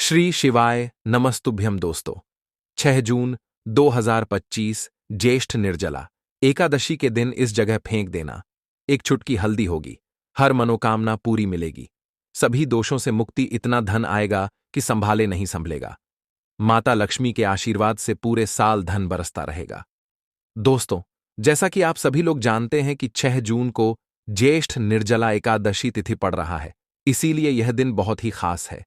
श्री शिवाय नमस्तुभ्यम दोस्तों। 6 जून 2025 ज्येष्ठ निर्जला एकादशी के दिन इस जगह फेंक देना। एक चुटकी हल्दी होगी, हर मनोकामना पूरी मिलेगी, सभी दोषों से मुक्ति, इतना धन आएगा कि संभाले नहीं संभलेगा। माता लक्ष्मी के आशीर्वाद से पूरे साल धन बरसता रहेगा। दोस्तों, जैसा कि आप सभी लोग जानते हैं कि 6 जून को ज्येष्ठ निर्जला एकादशी तिथि पड़ रहा है, इसीलिए यह दिन बहुत ही खास है।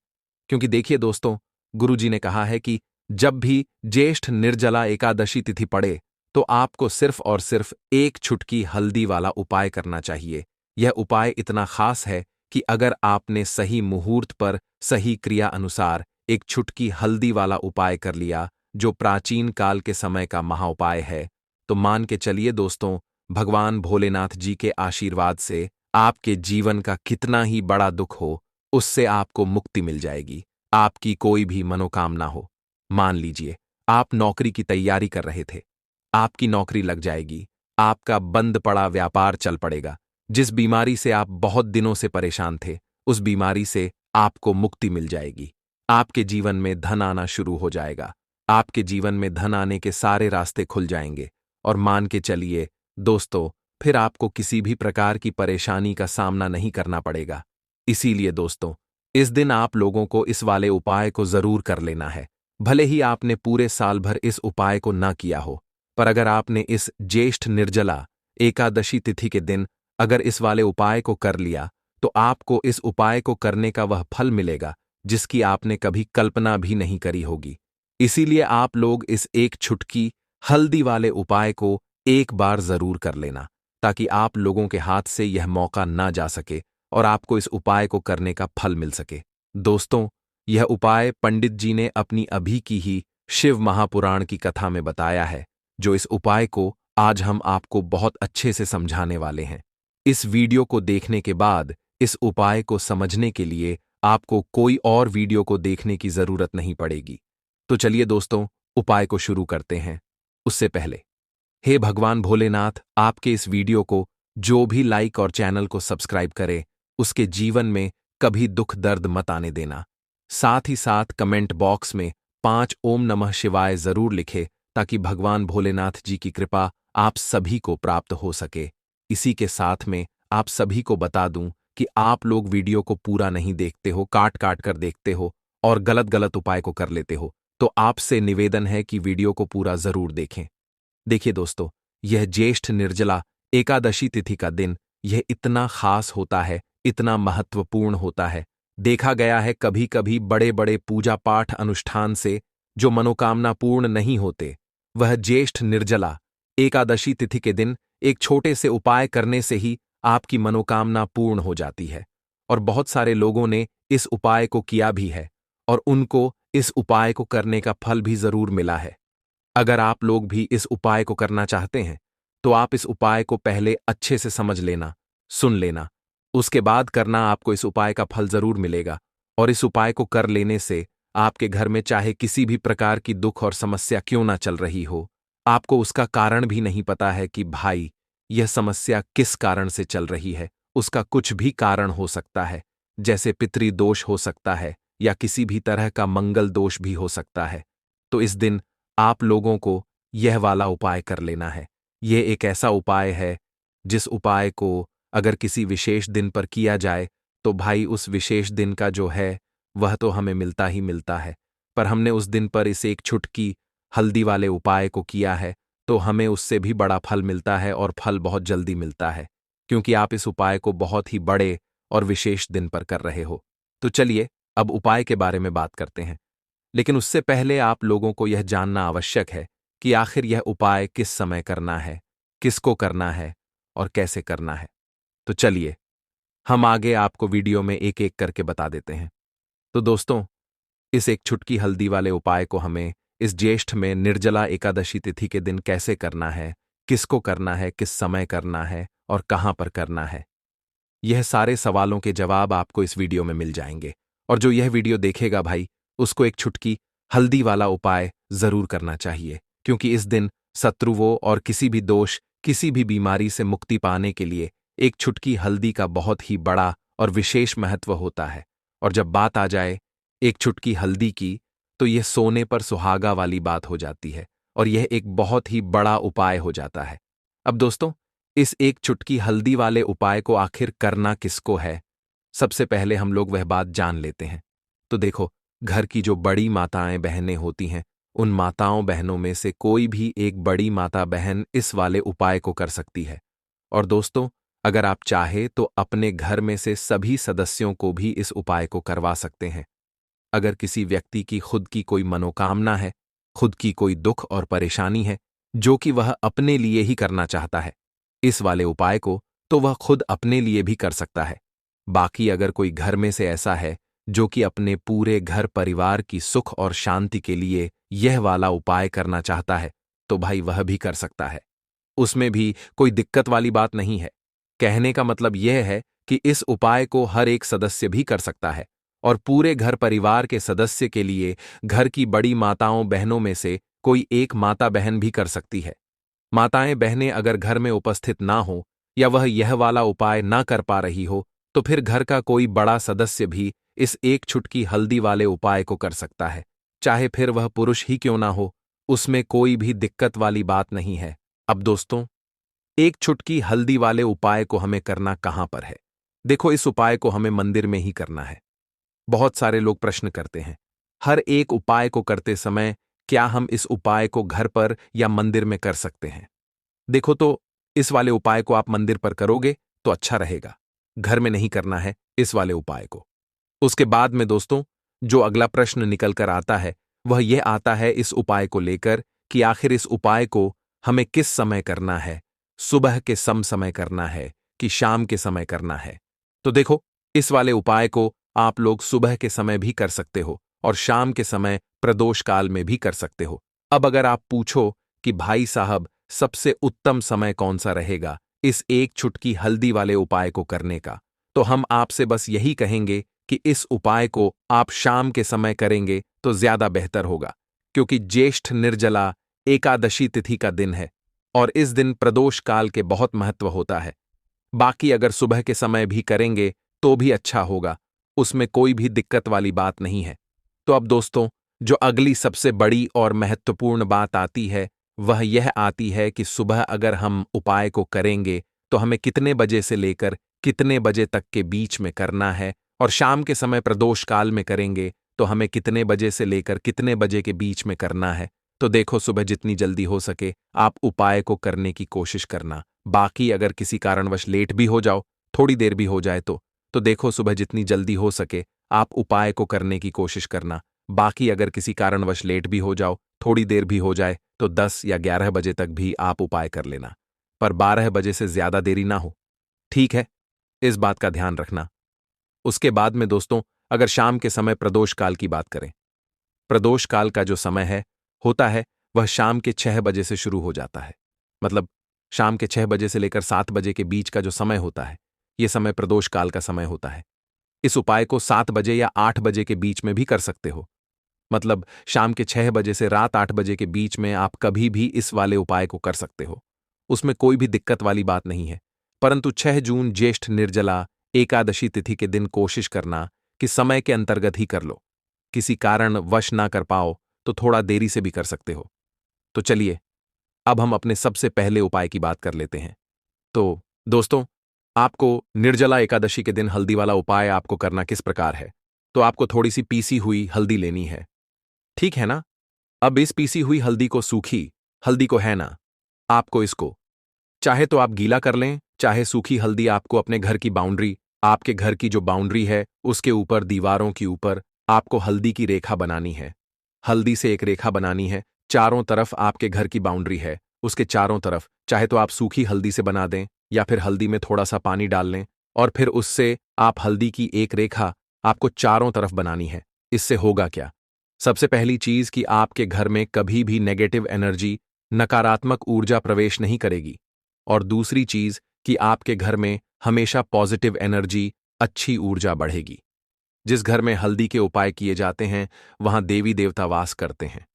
क्योंकि देखिए दोस्तों, गुरुजी ने कहा है कि जब भी ज्येष्ठ निर्जला एकादशी तिथि पड़े तो आपको सिर्फ और सिर्फ एक चुटकी हल्दी वाला उपाय करना चाहिए। यह उपाय इतना खास है कि अगर आपने सही मुहूर्त पर सही क्रिया अनुसार एक चुटकी हल्दी वाला उपाय कर लिया, जो प्राचीन काल के समय का महाउपाय है, तो मान के चलिए दोस्तों, भगवान भोलेनाथ जी के आशीर्वाद से आपके जीवन का कितना ही बड़ा दुख हो, उससे आपको मुक्ति मिल जाएगी। आपकी कोई भी मनोकामना हो, मान लीजिए आप नौकरी की तैयारी कर रहे थे, आपकी नौकरी लग जाएगी, आपका बंद पड़ा व्यापार चल पड़ेगा, जिस बीमारी से आप बहुत दिनों से परेशान थे, उस बीमारी से आपको मुक्ति मिल जाएगी। आपके जीवन में धन आना शुरू हो जाएगा, आपके जीवन में धन आने के सारे रास्ते खुल जाएंगे। और मान के चलिए दोस्तों, फिर आपको किसी भी प्रकार की परेशानी का सामना नहीं करना पड़ेगा। इसीलिए दोस्तों, इस दिन आप लोगों को इस वाले उपाय को जरूर कर लेना है। भले ही आपने पूरे साल भर इस उपाय को ना किया हो, पर अगर आपने इस ज्येष्ठ निर्जला एकादशी तिथि के दिन अगर इस वाले उपाय को कर लिया, तो आपको इस उपाय को करने का वह फल मिलेगा जिसकी आपने कभी कल्पना भी नहीं करी होगी। इसीलिए आप लोग इस एक चुटकी हल्दी वाले उपाय को एक बार जरूर कर लेना, ताकि आप लोगों के हाथ से यह मौका ना जा सके और आपको इस उपाय को करने का फल मिल सके। दोस्तों, यह उपाय पंडित जी ने अपनी अभी की ही शिव महापुराण की कथा में बताया है, जो इस उपाय को आज हम आपको बहुत अच्छे से समझाने वाले हैं। इस वीडियो को देखने के बाद इस उपाय को समझने के लिए आपको कोई और वीडियो को देखने की जरूरत नहीं पड़ेगी। तो चलिए दोस्तों, उपाय को शुरू करते हैं। उससे पहले, हे भगवान भोलेनाथ, आपके इस वीडियो को जो भी लाइक और चैनल को सब्सक्राइब करे, उसके जीवन में कभी दुख दर्द मत आने देना। साथ ही साथ कमेंट बॉक्स में 5 ओम नमः शिवाय जरूर लिखे, ताकि भगवान भोलेनाथ जी की कृपा आप सभी को प्राप्त हो सके। इसी के साथ में आप सभी को बता दूं कि आप लोग वीडियो को पूरा नहीं देखते हो, काट काट कर देखते हो और गलत गलत उपाय को कर लेते हो, तो आपसे निवेदन है कि वीडियो को पूरा जरूर देखें। देखिए दोस्तों, यह ज्येष्ठ निर्जला एकादशी तिथि का दिन यह इतना खास होता है, इतना महत्वपूर्ण होता है। देखा गया है कभी कभी बड़े बड़े पूजा पाठ अनुष्ठान से जो मनोकामना पूर्ण नहीं होते, वह ज्येष्ठ निर्जला एकादशी तिथि के दिन एक छोटे से उपाय करने से ही आपकी मनोकामना पूर्ण हो जाती है। और बहुत सारे लोगों ने इस उपाय को किया भी है और उनको इस उपाय को करने का फल भी जरूर मिला है। अगर आप लोग भी इस उपाय को करना चाहते हैं, तो आप इस उपाय को पहले अच्छे से समझ लेना, सुन लेना, उसके बाद करना। आपको इस उपाय का फल जरूर मिलेगा। और इस उपाय को कर लेने से आपके घर में चाहे किसी भी प्रकार की दुख और समस्या क्यों ना चल रही हो, आपको उसका कारण भी नहीं पता है कि भाई यह समस्या किस कारण से चल रही है, उसका कुछ भी कारण हो सकता है, जैसे पितृदोष हो सकता है या किसी भी तरह का मंगल दोष भी हो सकता है। तो इस दिन आप लोगों को यह वाला उपाय कर लेना है। यह एक ऐसा उपाय है जिस उपाय को अगर किसी विशेष दिन पर किया जाए, तो भाई उस विशेष दिन का जो है वह तो हमें मिलता ही मिलता है, पर हमने उस दिन पर इस एक चुटकी हल्दी वाले उपाय को किया है, तो हमें उससे भी बड़ा फल मिलता है और फल बहुत जल्दी मिलता है, क्योंकि आप इस उपाय को बहुत ही बड़े और विशेष दिन पर कर रहे हो। तो चलिए अब उपाय के बारे में बात करते हैं। लेकिन उससे पहले आप लोगों को यह जानना आवश्यक है कि आखिर यह उपाय किस समय करना है, किसको करना है और कैसे करना है। तो चलिए हम आगे आपको वीडियो में एक एक करके बता देते हैं। तो दोस्तों, इस एक चुटकी हल्दी वाले उपाय को हमें इस ज्येष्ठ में निर्जला एकादशी तिथि के दिन कैसे करना है, किसको करना है, किस समय करना है और कहां पर करना है, यह सारे सवालों के जवाब आपको इस वीडियो में मिल जाएंगे। और जो यह वीडियो देखेगा भाई, उसको एक चुटकी हल्दी वाला उपाय जरूर करना चाहिए, क्योंकि इस दिन शत्रुओं और किसी भी दोष, किसी भी बीमारी से मुक्ति पाने के लिए एक चुटकी हल्दी का बहुत ही बड़ा और विशेष महत्व होता है। और जब बात आ जाए एक चुटकी हल्दी की तो यह सोने पर सुहागा वाली बात हो जाती है और यह एक बहुत ही बड़ा उपाय हो जाता है। अब दोस्तों, इस एक चुटकी हल्दी वाले उपाय को आखिर करना किसको है? सबसे पहले हम लोग वह बात जान लेते हैं। तो देखो, घर की जो बड़ी माताएं बहनें होती हैं, उन माताओं बहनों में से कोई भी एक बड़ी माता बहन इस वाले उपाय को कर सकती है। और दोस्तों, अगर आप चाहे तो अपने घर में से सभी सदस्यों को भी इस उपाय को करवा सकते हैं। अगर किसी व्यक्ति की खुद की कोई मनोकामना है, खुद की कोई दुख और परेशानी है, जो कि वह अपने लिए ही करना चाहता है, इस वाले उपाय को तो वह खुद अपने लिए भी कर सकता है। बाकी अगर कोई घर में से ऐसा है जो कि अपने पूरे घर परिवार की सुख और शांति के लिए यह वाला उपाय करना चाहता है, तो भाई वह भी कर सकता है। उसमें भी कोई दिक्कत वाली बात नहीं है। कहने का मतलब यह है कि इस उपाय को हर एक सदस्य भी कर सकता है और पूरे घर परिवार के सदस्य के लिए घर की बड़ी माताओं बहनों में से कोई एक माता बहन भी कर सकती है। माताएं बहनें अगर घर में उपस्थित ना हो या वह यह वाला उपाय ना कर पा रही हो, तो फिर घर का कोई बड़ा सदस्य भी इस एक चुटकी हल्दी वाले उपाय को कर सकता है, चाहे फिर वह पुरुष ही क्यों ना हो। उसमें कोई भी दिक्कत वाली बात नहीं है। अब दोस्तों, एक चुटकी हल्दी वाले उपाय को हमें करना कहां पर है? देखो, इस उपाय को हमें मंदिर में ही करना है। बहुत सारे लोग प्रश्न करते हैं, हर एक उपाय को करते समय क्या हम इस उपाय को घर पर या मंदिर में कर सकते हैं? देखो, तो इस वाले उपाय को आप मंदिर पर करोगे तो अच्छा रहेगा। घर में नहीं करना है इस वाले उपाय को। उसके बाद में दोस्तों, जो अगला प्रश्न निकल कर आता है, वह यह आता है इस उपाय को लेकर कि आखिर इस उपाय को हमें किस समय करना है? सुबह के समय करना है कि शाम के समय करना है? तो देखो, इस वाले उपाय को आप लोग सुबह के समय भी कर सकते हो और शाम के समय प्रदोष काल में भी कर सकते हो। अब अगर आप पूछो कि भाई साहब, सबसे उत्तम समय कौन सा रहेगा इस एक चुटकी हल्दी वाले उपाय को करने का, तो हम आपसे बस यही कहेंगे कि इस उपाय को आप शाम के समय करेंगे तो ज्यादा बेहतर होगा, क्योंकि ज्येष्ठ निर्जला एकादशी तिथि का दिन है और इस दिन प्रदोष काल के बहुत महत्व होता है। बाकी अगर सुबह के समय भी करेंगे तो भी अच्छा होगा, उसमें कोई भी दिक्कत वाली बात नहीं है। तो अब दोस्तों, जो अगली सबसे बड़ी और महत्वपूर्ण बात आती है, वह यह आती है कि सुबह अगर हम उपाय को करेंगे तो हमें कितने बजे से लेकर कितने बजे तक के बीच में करना है, और शाम के समय प्रदोष काल में करेंगे तो हमें कितने बजे से लेकर कितने बजे के बीच में करना है। तो देखो, सुबह जितनी जल्दी हो सके आप उपाय को करने की कोशिश करना। बाकी अगर किसी कारणवश लेट भी हो जाओ, थोड़ी देर भी हो जाए तो देखो, सुबह जितनी जल्दी हो सके आप उपाय को करने की कोशिश करना। बाकी अगर किसी कारणवश लेट भी हो जाओ, थोड़ी देर भी हो जाए, तो 10 या 11 बजे तक भी आप उपाय कर लेना, पर 12 बजे से ज्यादा देरी ना हो। ठीक है, इस बात का ध्यान रखना। उसके बाद में दोस्तों, अगर शाम के समय प्रदोष काल की बात करें, प्रदोष काल का जो समय है होता है वह शाम के 6 बजे से शुरू हो जाता है। मतलब शाम के 6 बजे से लेकर 7 बजे के बीच का जो समय होता है, यह समय प्रदोष काल का समय होता है। इस उपाय को 7 बजे या 8 बजे के बीच में भी कर सकते हो। मतलब शाम के 6 बजे से रात 8 बजे के बीच में आप कभी भी इस वाले उपाय को कर सकते हो, उसमें कोई भी दिक्कत वाली बात नहीं है। परंतु 6 जून ज्येष्ठ निर्जला एकादशी तिथि के दिन कोशिश करना कि समय के अंतर्गत ही कर लो। किसी कारण वश ना कर पाओ तो थोड़ा देरी से भी कर सकते हो। तो चलिए, अब हम अपने सबसे पहले उपाय की बात कर लेते हैं। तो दोस्तों, आपको निर्जला एकादशी के दिन हल्दी वाला उपाय आपको करना किस प्रकार है? तो आपको थोड़ी सी पीसी हुई हल्दी लेनी है, ठीक है ना? अब इस पीसी हुई हल्दी को, सूखी हल्दी को है ना, आपको इसको चाहे तो आप गीला कर लें, चाहे सूखी हल्दी आपको अपने घर की बाउंड्री, आपके घर की जो बाउंड्री है उसके ऊपर, दीवारों के ऊपर आपको हल्दी की रेखा बनानी है। हल्दी से एक रेखा बनानी है, चारों तरफ आपके घर की बाउंड्री है, उसके चारों तरफ चाहे तो आप सूखी हल्दी से बना दें या फिर हल्दी में थोड़ा सा पानी डाल लें और फिर उससे आप हल्दी की एक रेखा आपको चारों तरफ बनानी है। इससे होगा क्या? सबसे पहली चीज कि आपके घर में कभी भी नेगेटिव एनर्जी, नकारात्मक ऊर्जा प्रवेश नहीं करेगी, और दूसरी चीज कि आपके घर में हमेशा पॉजिटिव एनर्जी, अच्छी ऊर्जा बढ़ेगी। जिस घर में हल्दी के उपाय किए जाते हैं वहां देवी देवता वास करते हैं।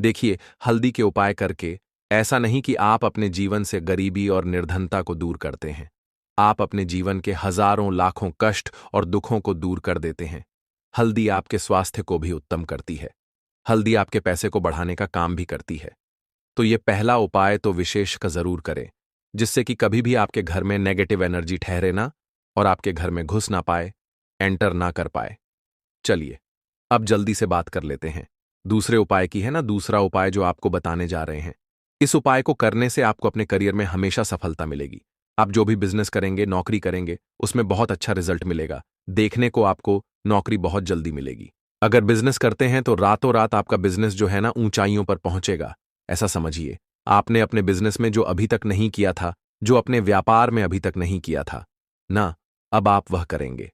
देखिए, हल्दी के उपाय करके ऐसा नहीं कि आप अपने जीवन से गरीबी और निर्धनता को दूर करते हैं, आप अपने जीवन के हजारों लाखों कष्ट और दुखों को दूर कर देते हैं। हल्दी आपके स्वास्थ्य को भी उत्तम करती है। हल्दी आपके पैसे को बढ़ाने का काम भी करती है। तो ये पहला उपाय तो विशेष का जरूर करें, जिससे कि कभी भी आपके घर में नेगेटिव एनर्जी ठहरे ना और आपके घर में घुस ना पाए, एंटर ना कर पाए। चलिए, अब जल्दी से बात कर लेते हैं दूसरे उपाय की, है ना। दूसरा उपाय जो आपको बताने जा रहे हैं, इस उपाय को करने से आपको अपने करियर में हमेशा सफलता मिलेगी। आप जो भी बिजनेस करेंगे, नौकरी करेंगे, उसमें बहुत अच्छा रिजल्ट मिलेगा। देखने को आपको नौकरी बहुत जल्दी मिलेगी। अगर बिजनेस करते हैं तो रातों रात आपका बिजनेस जो है ना ऊंचाइयों पर पहुंचेगा। ऐसा समझिए, आपने अपने बिजनेस में जो अभी तक नहीं किया था, जो अपने व्यापार में अभी तक नहीं किया था ना, अब आप वह करेंगे।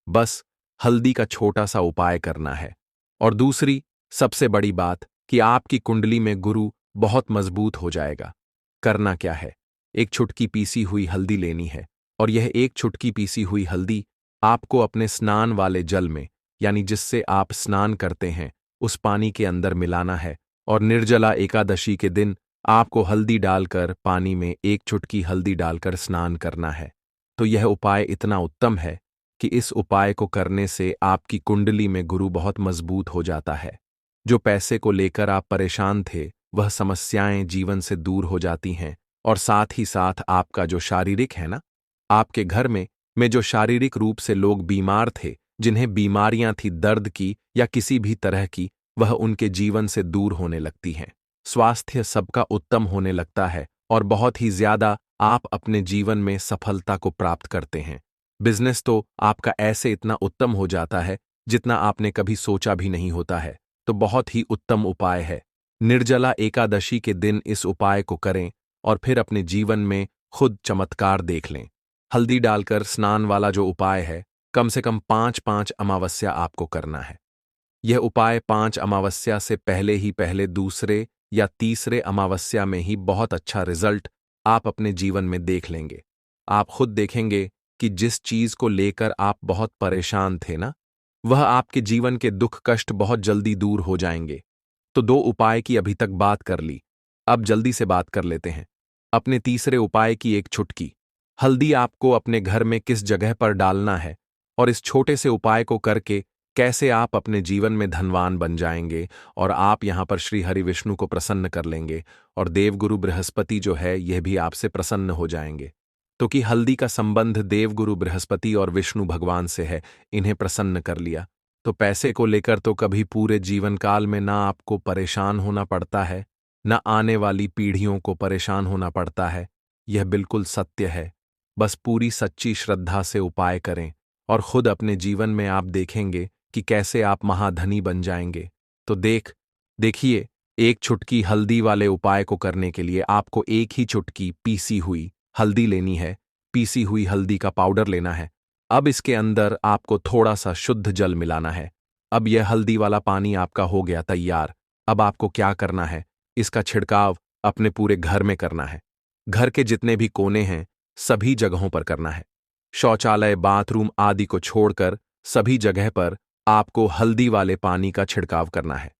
बस हल्दी का छोटा सा उपाय करना है। और दूसरी सबसे बड़ी बात कि आपकी कुंडली में गुरु बहुत मजबूत हो जाएगा। करना क्या है, एक चुटकी पीसी हुई हल्दी लेनी है, और यह एक चुटकी पीसी हुई हल्दी आपको अपने स्नान वाले जल में, यानी जिससे आप स्नान करते हैं, उस पानी के अंदर मिलाना है। और निर्जला एकादशी के दिन आपको हल्दी डालकर पानी में एक चुटकी हल्दी डालकर स्नान करना है। तो यह उपाय इतना उत्तम है कि इस उपाय को करने से आपकी कुंडली में गुरु बहुत मजबूत हो जाता है। जो पैसे को लेकर आप परेशान थे, वह समस्याएं जीवन से दूर हो जाती हैं। और साथ ही साथ आपका जो शारीरिक है ना, आपके घर में जो शारीरिक रूप से लोग बीमार थे, जिन्हें बीमारियां थी दर्द की या किसी भी तरह की, वह उनके जीवन से दूर होने लगती हैं। स्वास्थ्य सबका उत्तम होने लगता है और बहुत ही ज्यादा आप अपने जीवन में सफलता को प्राप्त करते हैं। बिजनेस तो आपका ऐसे इतना उत्तम हो जाता है जितना आपने कभी सोचा भी नहीं होता है। तो बहुत ही उत्तम उपाय है। निर्जला एकादशी के दिन इस उपाय को करें और फिर अपने जीवन में खुद चमत्कार देख लें। हल्दी डालकर स्नान वाला जो उपाय है, कम से कम 5-5 अमावस्या आपको करना है। यह उपाय 5 अमावस्या से पहले ही पहले दूसरे या तीसरे अमावस्या में ही बहुत अच्छा रिजल्ट आप अपने जीवन में देख लेंगे। आप खुद देखेंगे कि जिस चीज को लेकर आप बहुत परेशान थे ना, वह आपके जीवन के दुख कष्ट बहुत जल्दी दूर हो जाएंगे। तो 2 उपाय की अभी तक बात कर ली, अब जल्दी से बात कर लेते हैं अपने तीसरे उपाय की। एक चुटकी हल्दी आपको अपने घर में किस जगह पर डालना है, और इस छोटे से उपाय को करके कैसे आप अपने जीवन में धनवान बन जाएंगे और आप यहां पर श्री हरि विष्णु को प्रसन्न कर लेंगे, और देवगुरु बृहस्पति जो है यह भी आपसे प्रसन्न हो जाएंगे। तो कि हल्दी का संबंध देवगुरु बृहस्पति और विष्णु भगवान से है, इन्हें प्रसन्न कर लिया तो पैसे को लेकर तो कभी पूरे जीवन काल में ना आपको परेशान होना पड़ता है, न आने वाली पीढ़ियों को परेशान होना पड़ता है। यह बिल्कुल सत्य है। बस पूरी सच्ची श्रद्धा से उपाय करें और खुद अपने जीवन में आप देखेंगे कि कैसे आप महाधनी बन जाएंगे। तो देखिए, एक चुटकी हल्दी वाले उपाय को करने के लिए आपको एक ही चुटकी पीसी हुई हल्दी लेनी है। पीसी हुई हल्दी का पाउडर लेना है। अब इसके अंदर आपको थोड़ा सा शुद्ध जल मिलाना है। अब यह हल्दी वाला पानी आपका हो गया तैयार। अब आपको क्या करना है, इसका छिड़काव अपने पूरे घर में करना है। घर के जितने भी कोने हैं, सभी जगहों पर करना है। शौचालय, बाथरूम आदि को छोड़कर सभी जगह पर आपको हल्दी वाले पानी का छिड़काव करना है।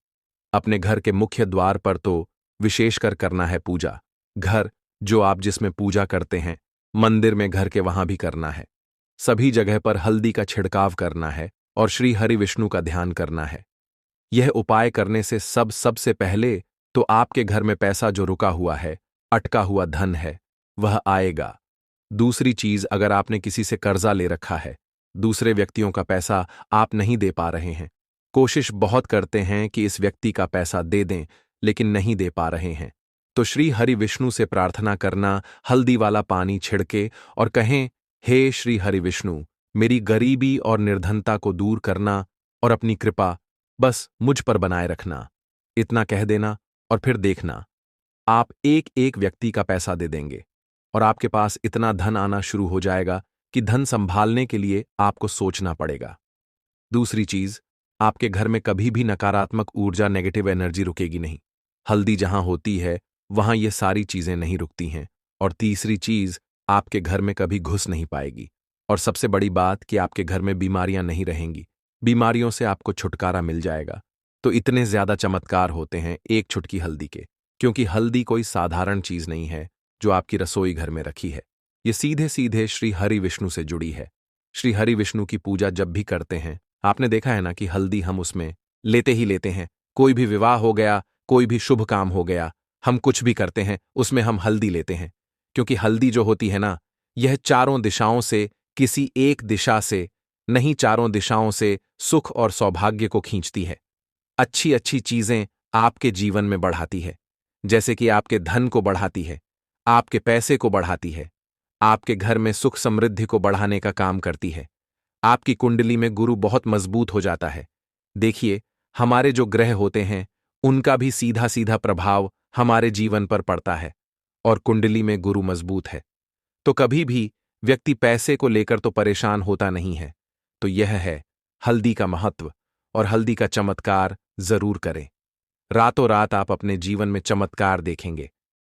अपने घर के मुख्य द्वार पर तो विशेषकर करना है पूजा। घर जो आप जिसमें पूजा करते हैं, मंदिर में घर के वहां भी करना है। सभी जगह पर हल्दी का छिड़काव करना है और श्री हरि विष्णु का ध्यान करना है। यह उपाय करने से सबसे पहले तो आपके घर में पैसा जो रुका हुआ है, अटका हुआ धन है, वह आएगा। दूसरी चीज, अगर आपने किसी से कर्जा ले रखा है, दूसरे व्यक्तियों का पैसा आप नहीं दे पा रहे हैं, कोशिश बहुत करते हैं कि इस व्यक्ति का पैसा दे दें, लेकिन नहीं दे पा रहे हैं, तो श्री हरि विष्णु से प्रार्थना करना, हल्दी वाला पानी छिड़के और कहें, हे श्री हरि विष्णु, मेरी गरीबी और निर्धनता को दूर करना और अपनी कृपा बस मुझ पर बनाए रखना। इतना कह देना और फिर देखना, आप एक एक व्यक्ति का पैसा दे देंगे और आपके पास इतना धन आना शुरू हो जाएगा कि धन संभालने के लिए आपको सोचना पड़ेगा। दूसरी चीज, आपके घर में कभी भी नकारात्मक ऊर्जा, नेगेटिव एनर्जी रुकेगी नहीं। हल्दी जहां होती है वहां ये सारी चीजें नहीं रुकती हैं। और तीसरी चीज, आपके घर में कभी घुस नहीं पाएगी। और सबसे बड़ी बात कि आपके घर में बीमारियां नहीं रहेंगी। बीमारियों से आपको छुटकारा मिल जाएगा। तो इतने ज्यादा चमत्कार होते हैं एक चुटकी हल्दी के, क्योंकि हल्दी कोई साधारण चीज नहीं है जो आपकी रसोई घर में रखी है। ये सीधे सीधे श्री हरि विष्णु से जुड़ी है। श्री हरि विष्णु की पूजा जब भी करते हैं, आपने देखा है ना कि हल्दी हम उसमें लेते ही लेते हैं। कोई भी विवाह हो गया, कोई भी शुभ काम हो गया, हम कुछ भी करते हैं, उसमें हम हल्दी लेते हैं। क्योंकि हल्दी जो होती है ना, यह चारों दिशाओं से किसी एक दिशा से नहीं, चारों दिशाओं से सुख और सौभाग्य को खींचती है। अच्छी अच्छी चीजें आपके जीवन में बढ़ाती है। जैसे कि आपके धन को बढ़ाती है, आपके पैसे को बढ़ाती है, आपके घर में सुख समृद्धि को बढ़ाने का काम करती है। आपकी कुंडली में गुरु बहुत मजबूत हो जाता है। देखिए, हमारे जो ग्रह होते हैं, उनका भी सीधा सीधा प्रभाव हमारे जीवन पर पड़ता है। और कुंडली में गुरु मजबूत है तो कभी भी व्यक्ति पैसे को लेकर तो परेशान होता नहीं है। तो यह है हल्दी का महत्व, और हल्दी का चमत्कार जरूर करें। रातों रात आप अपने जीवन में चमत्कार देखेंगे।